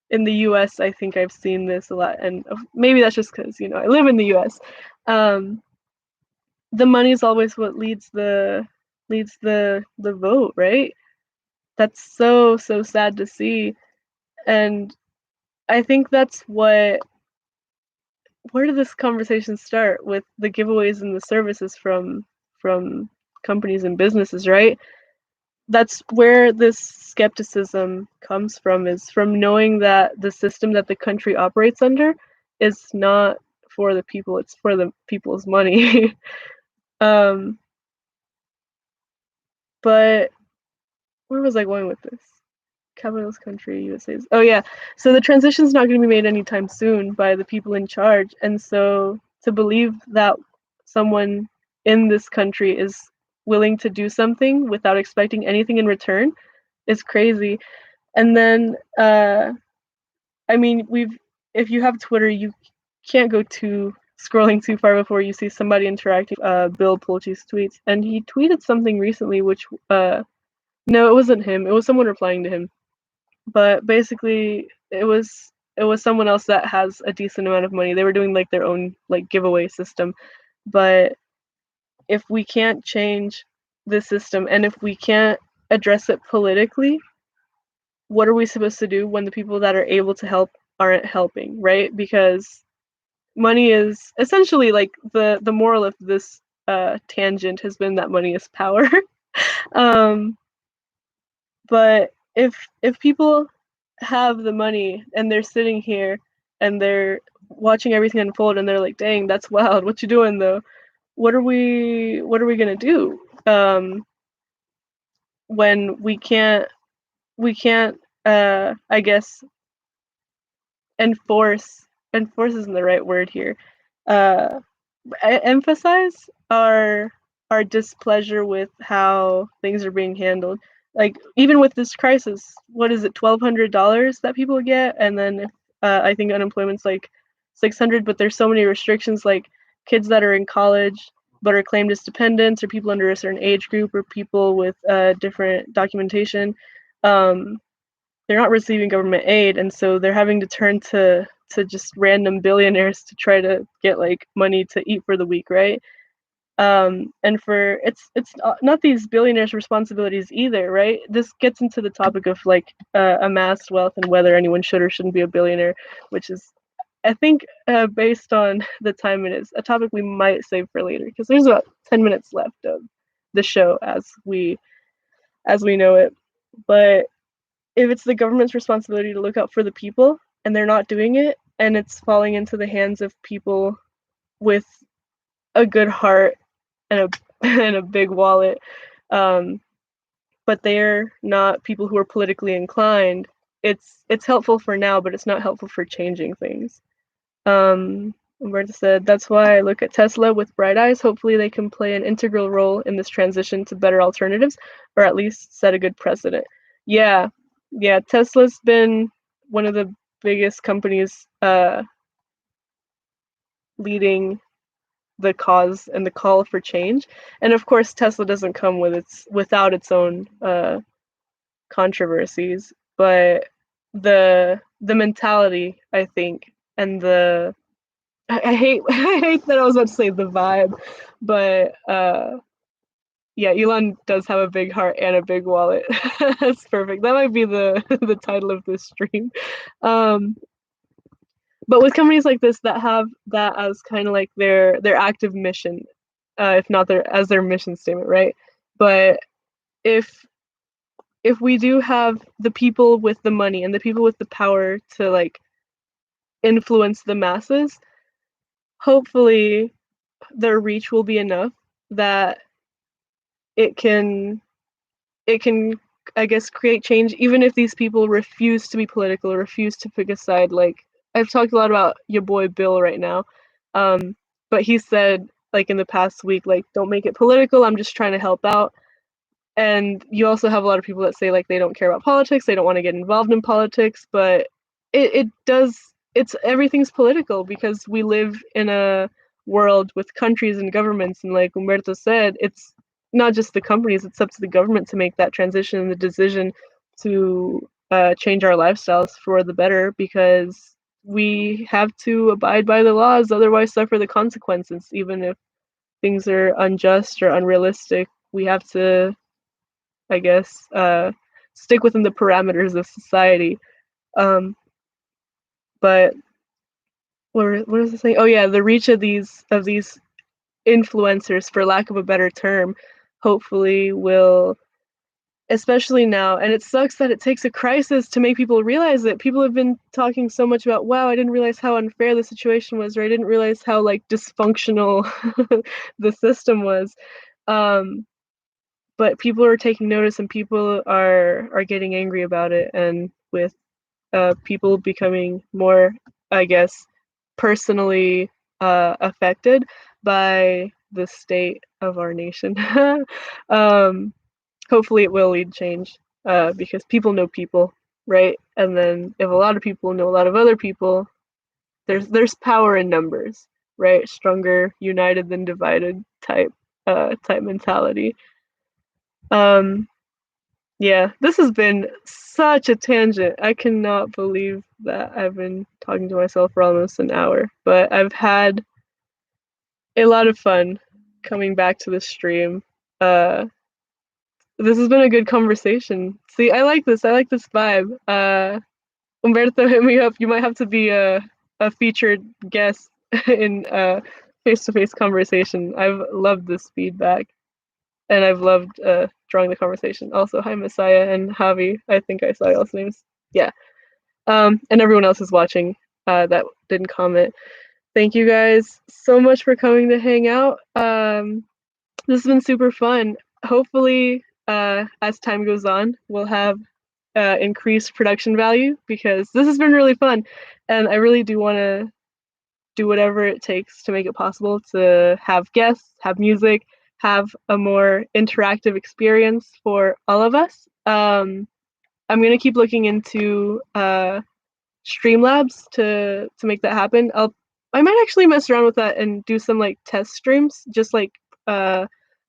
the US. I think I've seen this a lot, and maybe that's just because, I live in the US. The money is always what leads the vote, right? That's so sad to see. And I think that's where did this conversation start, with the giveaways and the services from companies and businesses, right? That's where this skepticism comes from, is from knowing that the system that the country operates under is not for the people, it's for the people's money. But where was I going with this? Capitalist country, USA. Oh yeah, so the transition's not going to be made anytime soon by the people in charge, and so to believe that someone in this country is willing to do something without expecting anything in return is crazy. And then, I mean, if you have Twitter, you can't go scrolling too far before you see somebody interacting with Bill Pullchi's tweets, and he tweeted something recently, which no, it wasn't him. It was someone replying to him. But basically, it was someone else that has a decent amount of money. They were doing like their own like giveaway system. But if we can't change the system, and if we can't address it politically, what are we supposed to do when the people that are able to help aren't helping, right? Because money is essentially, like, the moral of this tangent has been that money is power. But if people have the money and they're sitting here and they're watching everything unfold and they're like, dang, that's wild, what you doing though? What are we gonna do when we can't I guess enforce isn't the right word here, emphasize our displeasure with how things are being handled. Like, even with this crisis, what is it, $1,200 that people get, and then I think unemployment's like 600, but there's so many restrictions, like kids that are in college but are claimed as dependents, or people under a certain age group, or people with different documentation. They're not receiving government aid, and so they're having to turn to just random billionaires to try to get like money to eat for the week, right? And for it's not these billionaires' responsibilities either, right? This gets into the topic of like amassed wealth and whether anyone should or shouldn't be a billionaire, which is, I think, based on the time it is, a topic we might save for later, because there's about 10 minutes left of the show as we know it. But if it's the government's responsibility to look out for the people and they're not doing it, and it's falling into the hands of people with a good heart and a and a big wallet, but they're not people who are politically inclined, it's helpful for now, but it's not helpful for changing things. Umberto said, that's why I look at Tesla with bright eyes. Hopefully they can play an integral role in this transition to better alternatives, or at least set a good precedent. Yeah, Tesla's been one of the biggest companies leading the cause and the call for change. And of course, Tesla doesn't come without its own controversies, but the mentality, I think, and I hate I hate that I was about to say the vibe, but yeah, Elon does have a big heart and a big wallet. That's perfect. That might be the the title of this stream. Um, but with companies like this that have that as kind of like their active mission, if not their mission statement, right? But if we do have the people with the money and the people with the power to like influence the masses, hopefully their reach will be enough that it can I guess create change, even if these people refuse to be political or refuse to pick a side. Like I've talked a lot about your boy Bill right now, but he said like in the past week, like don't make it political. I'm just trying to help out. And you also have a lot of people that say like they don't care about politics, they don't want to get involved in politics, but it does. It's everything's political because we live in a world with countries and governments, and like Humberto said, it's not just the companies, it's up to the government to make that transition and the decision to change our lifestyles for the better, because we have to abide by the laws, otherwise suffer the consequences. Even if things are unjust or unrealistic, we have to, I guess, stick within the parameters of society. But what was I saying? Oh yeah, the reach of these influencers, for lack of a better term, hopefully will, especially now. And it sucks that it takes a crisis to make people realize it. People have been talking so much about, wow, I didn't realize how unfair the situation was, or I didn't realize how like dysfunctional the system was. But people are taking notice, and people are getting angry about it, and with people becoming more, I guess, personally affected by the state of our nation. um, Hopefully it will lead change, because people know people, right? And then if a lot of people know a lot of other people, there's power in numbers, right? Stronger united than divided type mentality. Um, Yeah, this has been such a tangent. I cannot believe that I've been talking to myself for almost an hour, but I've had a lot of fun coming back to the stream. Uh, this has been a good conversation. See, I like this. I like this vibe. Umberto, hit me up. You might have to be a featured guest in face-to-face conversation. I've loved this feedback, and I've loved drawing the conversation. Also, hi Messiah and Javi. I think I saw y'all's names. Yeah. And everyone else is watching that didn't comment. Thank you guys so much for coming to hang out. This has been super fun. Hopefully, as time goes on, we'll have increased production value, because this has been really fun, and I really do want to do whatever it takes to make it possible to have guests, have music, have a more interactive experience for all of us. I'm gonna keep looking into Streamlabs to make that happen. I might actually mess around with that and do some like test streams, just like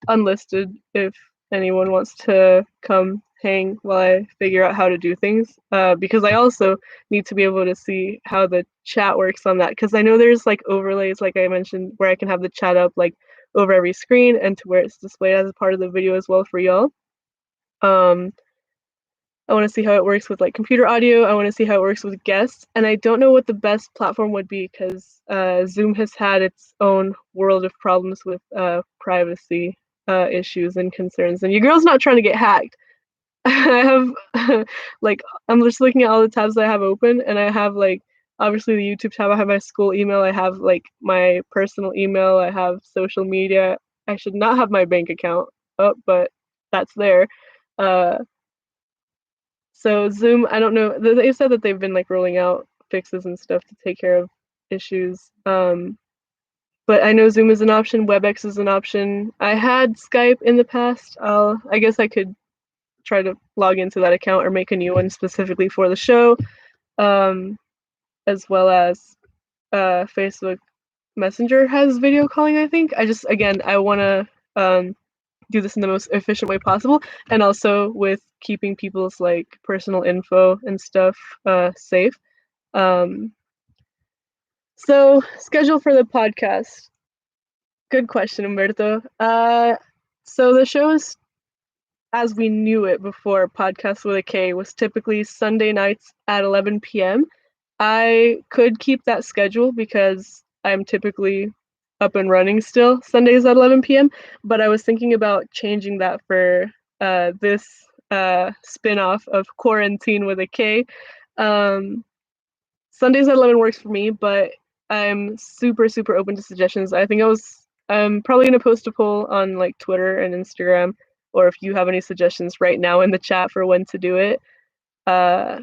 unlisted, if anyone wants to come hang while I figure out how to do things. Because I also need to be able to see how the chat works on that. Because I know there's like overlays, like I mentioned, where I can have the chat up like over every screen and to where it's displayed as a part of the video as well for y'all. I want to see how it works with like computer audio. I want to see how it works with guests. And I don't know what the best platform would be, because Zoom has had its own world of problems with privacy issues and concerns. And your girl's not trying to get hacked. I have like, I'm just looking at all the tabs that I have open, and I have like obviously the YouTube tab, I have my school email, I have like my personal email, I have social media. I should not have my bank account up, but that's there. So Zoom, I don't know. They said that they've been like rolling out fixes and stuff to take care of issues. But I know Zoom is an option. WebEx is an option. I had Skype in the past. I guess I could try to log into that account or make a new one specifically for the show, as well as Facebook. Messenger has video calling, I think. I want to do this in the most efficient way possible, and also with keeping people's like personal info and stuff safe. Um, so schedule for the podcast. Good question, Umberto. So the show is as we knew it before, podcast with a K was typically Sunday nights at 11 p.m. I could keep that schedule because I'm typically up and running still Sundays at 11 p.m. But I was thinking about changing that for this spin-off of Quarantine with a K. Um, Sundays at 11 works for me, but I'm super, super open to suggestions. I'm probably going to post a poll on like Twitter and Instagram, or if you have any suggestions right now in the chat for when to do it. Uh,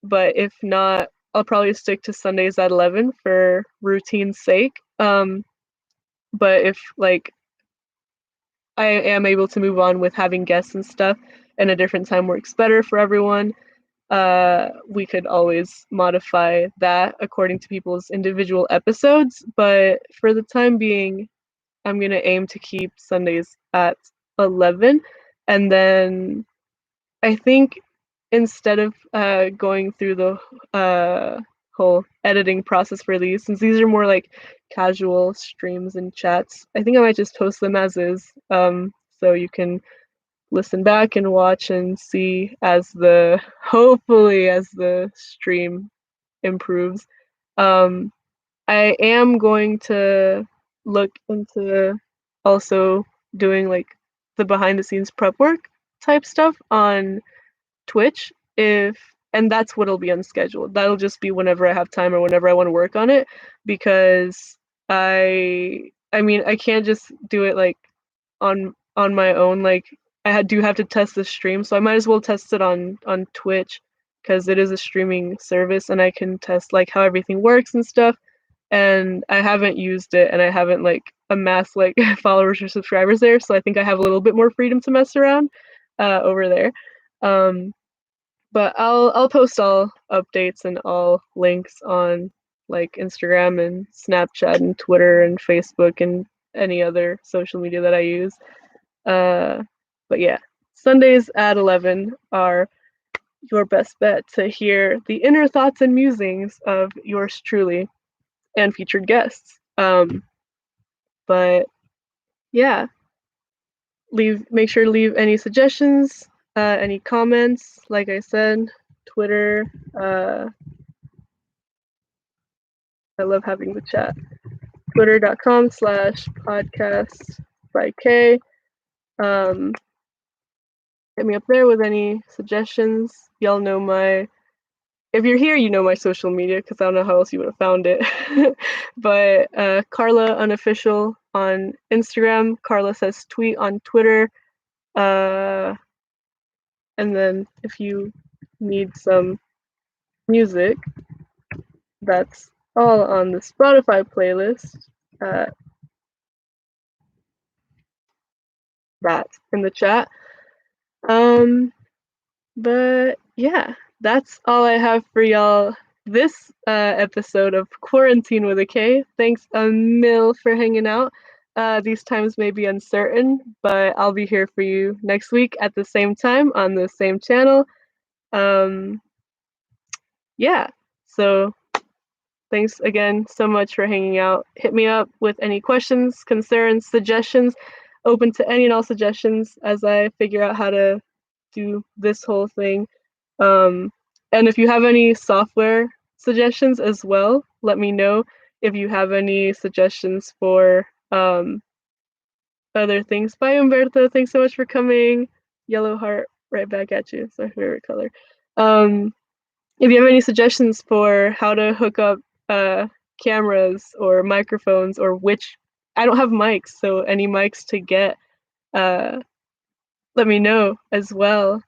but if not, I'll probably stick to Sundays at 11 for routine's sake. But if like I am able to move on with having guests and stuff, and a different time works better for everyone, we could always modify that according to people's individual episodes. But for the time being, I'm going to aim to keep Sundays at 11. And then I think instead of going through the whole editing process for these, since these are more like casual streams and chats, I think I might just post them as is. So you can listen back and watch and see hopefully as the stream improves. I am going to look into also doing like the behind the scenes prep work type stuff on Twitch, if and that's what'll be unscheduled. That'll just be whenever I have time or whenever I want to work on it, because I mean I can't just do it like on my own. Like do have to test the stream, so I might as well test it on Twitch because it is a streaming service and I can test like how everything works and stuff. And I haven't used it and I haven't like amassed like followers or subscribers there, so I think I have a little bit more freedom to mess around over there. Um, but I'll post all updates and all links on like Instagram and Snapchat and Twitter and Facebook and any other social media that I use. But yeah, Sundays at 11 are your best bet to hear the inner thoughts and musings of yours truly and featured guests. But yeah, make sure to leave any suggestions, any comments. Like I said, Twitter. I love having the chat. Twitter.com/podcast by K. Hit me up there with any suggestions. Y'all know if you're here, you know my social media because I don't know how else you would have found it. But Carla Unofficial on Instagram. Carla Says Tweet on Twitter. And then if you need some music, that's all on the Spotify playlist. That in the chat. But yeah, that's all I have for y'all this episode of Quarantine with a K. Thanks a mil for hanging out. These times may be uncertain, but I'll be here for you next week at the same time on the same channel. Yeah, so thanks again so much for hanging out. Hit me up with any questions, concerns, suggestions. Open to any and all suggestions as I figure out how to do this whole thing. And if you have any software suggestions as well, let me know. If you have any suggestions for other things. Bye, Umberto. Thanks so much for coming. Yellow heart right back at you. It's my favorite color. If you have any suggestions for how to hook up cameras or microphones or I don't have mics, so any mics to get, let me know as well.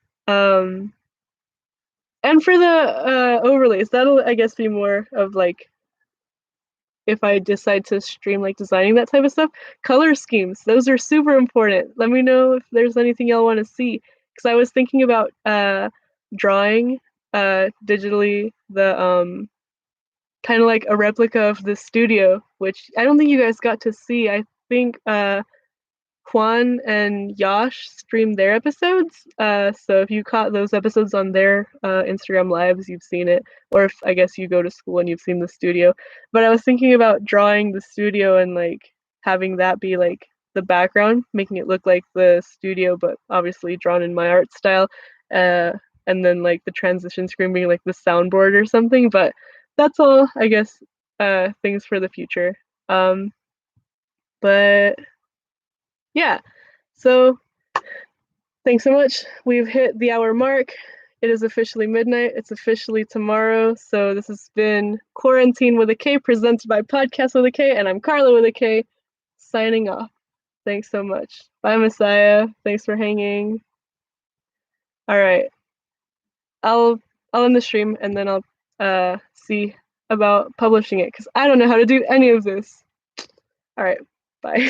And for the overlays, that'll, I guess, be more of like if I decide to stream like designing that type of stuff. Color schemes, those are super important. Let me know if there's anything y'all want to see, because I was thinking about drawing digitally kind of like a replica of the studio, which I don't think you guys got to see. I think Juan and Yash streamed their episodes. So if you caught those episodes on their Instagram lives, you've seen it. Or if I guess you go to school and you've seen the studio. But I was thinking about drawing the studio and like having that be like the background, making it look like the studio, but obviously drawn in my art style. And then like the transition screen being like the soundboard or something. But that's all, I guess, things for the future. But yeah, so thanks so much. We've hit the hour mark. It is officially midnight. It's officially tomorrow. So this has been Quarantine with a K, presented by podKast with a K, and I'm Carla with a K, signing off. Thanks so much. Bye, Messiah. Thanks for hanging. All right. I'll end the stream and then I'll see about publishing it because I don't know how to do any of this. All right. Bye.